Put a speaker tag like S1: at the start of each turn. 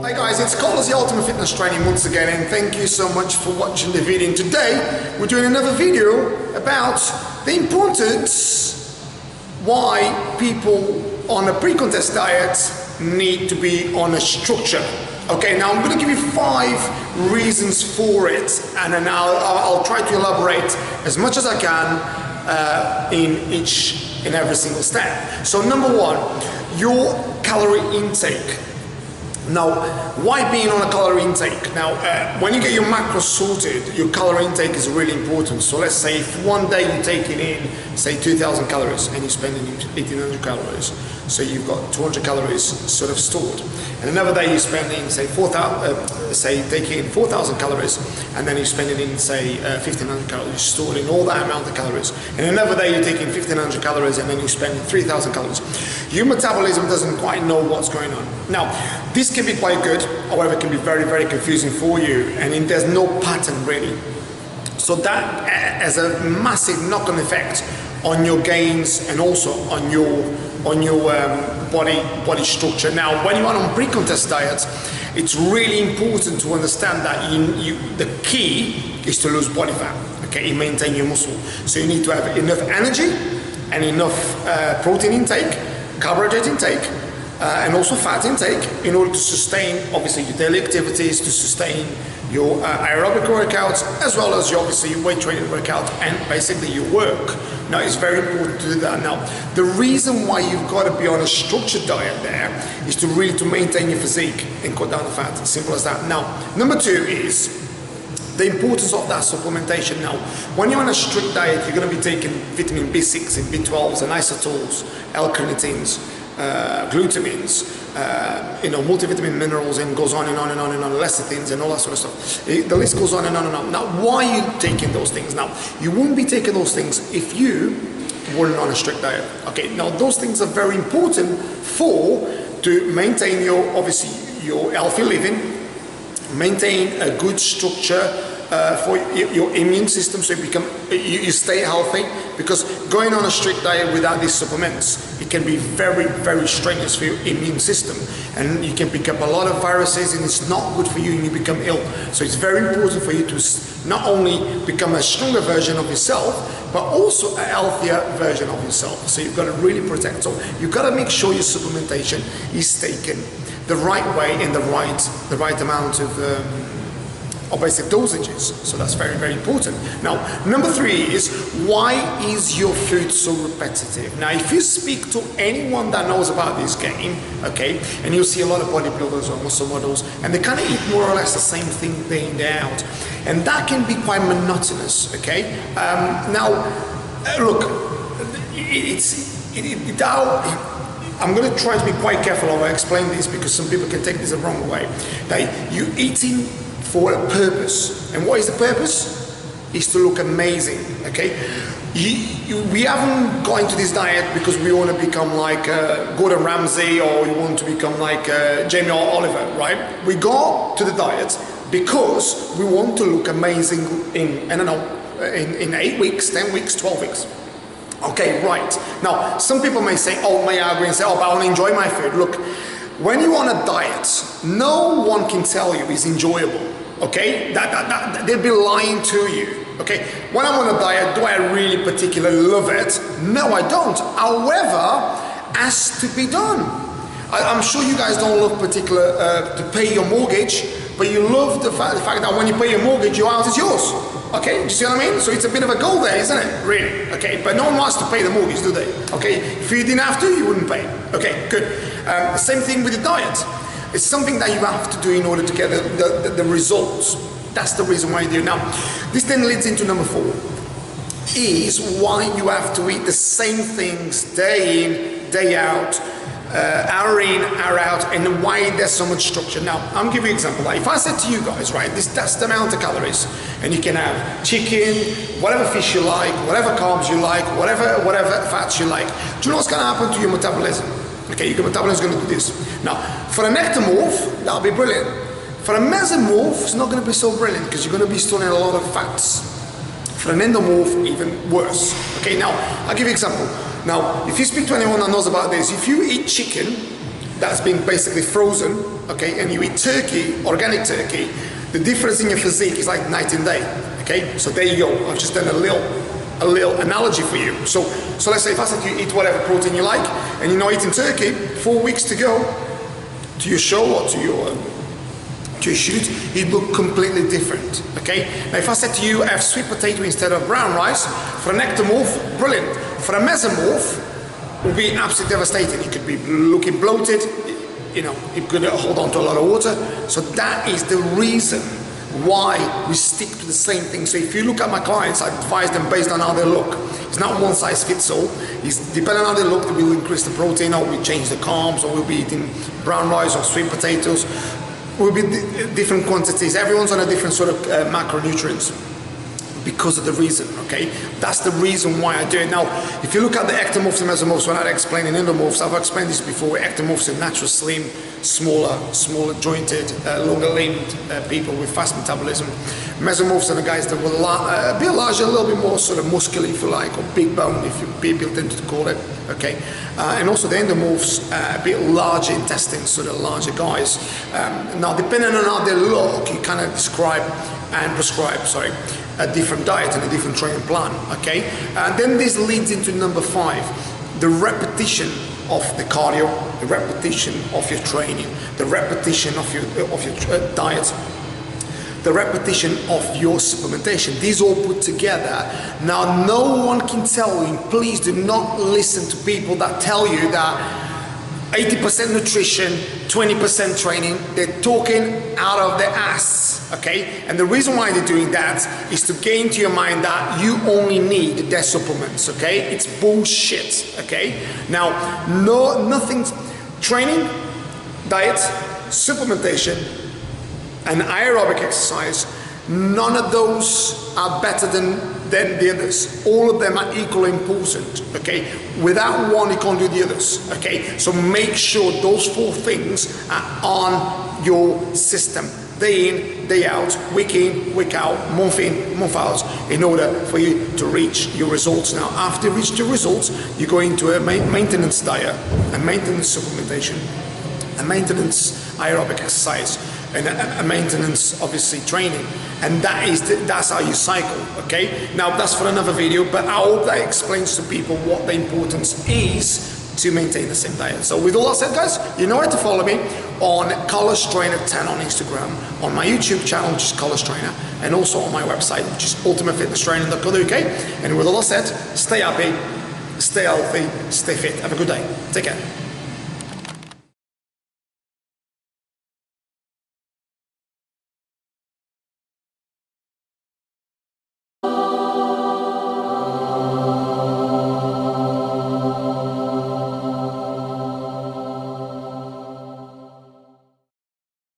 S1: Hi guys, it's Carlos the Ultimate Fitness Training once again, and thank you so much for watching the video. And today we're doing another video about the importance why people on a pre-contest diet need to be on a structure. Okay, now I'm going to give you 5 reasons for it, and then I'll try to elaborate as much as I can in every single step. So number 1, your calorie intake. Now, why being on a calorie intake? Now, when you get your macros sorted, your calorie intake is really important. So let's say if one day you're taking in, say 2,000 calories and you're spending 1,800 calories, so you've got 200 calories sort of stored. And another day you're spending, say, taking in 4,000 calories, and then you're spending in, say, 1,500 calories, storing all that amount of calories. And another day you're taking 1,500 calories, and then you're spending 3,000 calories. Your metabolism doesn't quite know what's going on. Now, this can be quite good, however, it can be very, very confusing for you, and there's no pattern really. So that has a massive knock-on effect on your gains and also on your body structure. Now, when you are on pre-contest diets, it's really important to understand that the key is to lose body fat, okay, and maintain your muscle. So you need to have enough energy and enough protein intake, carbohydrate intake, and also fat intake in order to sustain, obviously, your daily activities, to sustain your aerobic workouts, as well as your weight training workout and basically your work. Now, it's very important to do that. Now, the reason why you've got to be on a structured diet there is to really maintain your physique and cut down the fat. Simple as that. Now, number 2 is the importance of that supplementation. Now, when you're on a strict diet, you're going to be taking vitamin B6 and B12s and isotols, L-carnitines, glutamines, multivitamin minerals, and goes on and on and on and on, lecithins and all that sort of stuff. The list goes on and on and on. Now, why are you taking those things? Now, you wouldn't be taking those things if you weren't on a strict diet. Okay, now those things are very important to maintain your healthy living, maintain a good structure for your immune system, so you stay healthy, because going on a strict diet without these supplements, it can be very, very strenuous for your immune system, and you can pick up a lot of viruses, and it's not good for you, and you become ill. So it's very important for you to not only become a stronger version of yourself, but also a healthier version of yourself. So you've got to really protect. So you've got to make sure your supplementation is taken the right way and the right amount of basic dosages. So that's very, very important. Now, number 3 is, why is your food so repetitive? Now, if you speak to anyone that knows about this game, okay, and you'll see a lot of bodybuilders or muscle models, and they kind of eat more or less the same thing day in, day out, and that can be quite monotonous, okay? Look, I'm going to try to be quite careful how I explain this, because some people can take this the wrong way. That you're eating for a purpose, and what is the purpose? Is to look amazing, okay? We haven't gone into this diet because we want to become like Gordon Ramsay, or we want to become like Jamie Oliver, right? We go to the diet because we want to look amazing in 8 weeks, 10 weeks, 12 weeks. Okay, right. Now, some people may say, may agree and say, but I want to enjoy my food. Look, when you're on a diet, no one can tell you it's enjoyable, okay? They'll be lying to you, okay? When I'm on a diet, do I really particularly love it? No, I don't. However, has to be done. I'm sure you guys don't love to pay your mortgage, but you love the fact that when you pay your mortgage, your house is yours. Okay, do you see what I mean? So it's a bit of a goal there, isn't it? Really? Okay, but no one wants to pay the mortgage, do they? Okay, if you didn't have to, you wouldn't pay. Okay, good. Same thing with the diet. It's something that you have to do in order to get the results. That's the reason why you do it. Now, this then leads into number 4, is why you have to eat the same things day in, day out, hour in, hour out, and why there's so much structure. Now, I'm giving you an example. Like if I said to you guys, right, that's the amount of calories, and you can have chicken, whatever fish you like, whatever carbs you like, whatever fats you like. Do you know what's going to happen to your metabolism? Okay, your metabolism is going to do this. Now, for an ectomorph, that'll be brilliant. For a mesomorph, it's not going to be so brilliant, because you're going to be storing a lot of fats. For an endomorph, even worse. Okay, now, I'll give you an example. Now, if you speak to anyone that knows about this, if you eat chicken, that's been basically frozen, okay, and you eat turkey, organic turkey, the difference in your physique is like night and day, okay? So there you go. I've just done a little analogy for you. So let's say if I said you eat whatever protein you like, and you're not eating turkey, 4 weeks to go to your show or to your shoot, it look completely different, okay? Now if I said to you, have sweet potato instead of brown rice, for an ectomorph, brilliant. For a mesomorph, it would be absolutely devastating. It could be looking bloated, you know, it could hold on to a lot of water. So that is the reason why we stick to the same thing. So if you look at my clients, I advise them based on how they look. It's not one size fits all. It's depending on how they look, we'll increase the protein, or we change the carbs, or we'll be eating brown rice or sweet potatoes. Will be different quantities. Everyone's on a different sort of macronutrients because of the reason, okay? That's the reason why I do it. Now, if you look at the ectomorphs and mesomorphs, when I explain in endomorphs, I've explained this before. Ectomorphs are natural, slim, smaller jointed, longer limbed people with fast metabolism. Mesomorphs are the guys that were a bit larger, a little bit more sort of muscular, if you like, or big bone, if people tend to call it, okay? And also the endomorphs, a bit larger intestines, sort of larger guys. Now, depending on how they look, you kind of prescribe a different diet and a different training plan, okay? And then this leads into number 5, the repetition of the cardio, the repetition of your training, the repetition of your diet, the repetition of your supplementation. These all put together. Now, no one can tell you, please do not listen to people that tell you that 80% nutrition, 20% training. They're talking out of their ass, okay? And the reason why they're doing that is to gain to your mind that you only need their supplements, okay? It's bullshit, okay? Now, nothing's training, diet, supplementation, and aerobic exercise. None of those are better than the others. All of them are equally important, okay? Without one, you can't do the others, okay? So make sure those 4 things are on your system, day in, day out, week in, week out, month in, month out, in order for you to reach your results. Now, after you reach your results, you go into a maintenance diet, a maintenance supplementation, a maintenance aerobic exercise, and a maintenance, obviously, training. And that's how you cycle, okay? Now, that's for another video, but I hope that explains to people what the importance is to maintain the same diet. So with all that said, guys, you know where to follow me on Carlos Trainer 10 on Instagram, on my YouTube channel, which is Carlos Trainer, and also on my website, which is ultimatefitnesstraining.co.uk. And with all that said, stay happy, stay healthy, stay fit. Have a good day. Take care.